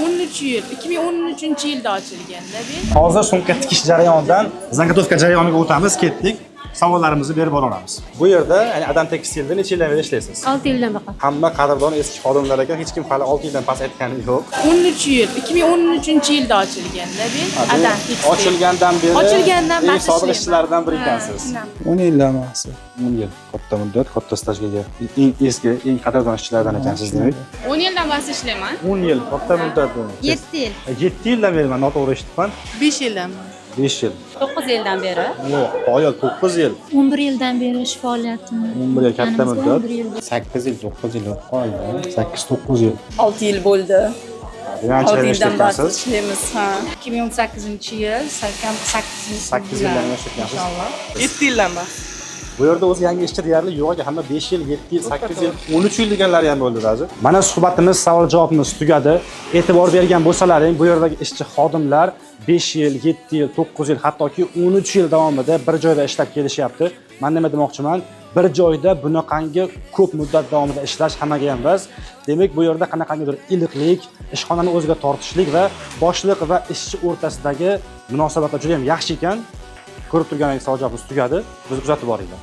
13 yil, 2013-yilda ochilganda bu. Hozir sumka tikish jarayonidan zangatovka jarayoniga o'tamiz, ketdik. Savollarimizni berib olamiz. Bu yerda, ya'ni Adam Tekstilda necha yildan beri ishlaysiz? 6 yildan beri. Hamma qadrdon eski xodimlar ekan, hech kim hali 6 yildan past aytgani yo'q. 13 yil, 2013-yilda ochilganda bu. Adam Tekstil. Ochilgandan beri eng sodiq ishlayman. ishchilardan biri ekansiz. 10 yildan mahsul. 10 yil, katta muddat, katta stajga ega. Eng eski, eng qadrdon ishchilardan ekansiz demak. 10 yildan beri ishlayman. 10 yil, katta muddat. 7 yil. 7 yildan beri men noto'g'ri eshitibman. 5 yildan. 5 yil. 9 yildan beri. Yo'q, qoyil 9 yil. 11 yildan beri ish faoliyatimni. 11 yil katta muddat. 11 yil. 8 yil, 9 yil qoyil. 8-9 yil. 6 yil bo'ldi. Yancha 6 yildan beri ishlayapsiz. ishlaymiz, ha. 2018-yil, 8 yildan ishlayapsiz. inshaalloh. 7 yildan beri. Bu yerda o'zi yangi ishchi deyarli yo'q ekan. Hamma 5 yil, 7 yil, 8 yil, 13 yil deganlari ham bo'ldi hozir. Mana suhbatimiz, savol-javobimiz tugadi. E'tibor bergan bo'lsalaring, bu yerdagi ishchi xodimlar 5 yil, 7 yil, 9 yil, hattoki 13 yil davomida bir joyda ishlab kelishyapti. Men nima demoqchiman? Bir joyda bunaqangi ko'p muddat davomida ishlash hammaga ham emas. Demak, bu yerda qanaqangidir iliqlik, ishxonani o'ziga tortishlik va boshliq va ishchi o'rtasidagi munosabatlar juda ham yaxshi ekan. Ko'rib turganingiz savol-javobimiz tugadi. Bizni kuzatib boringlar.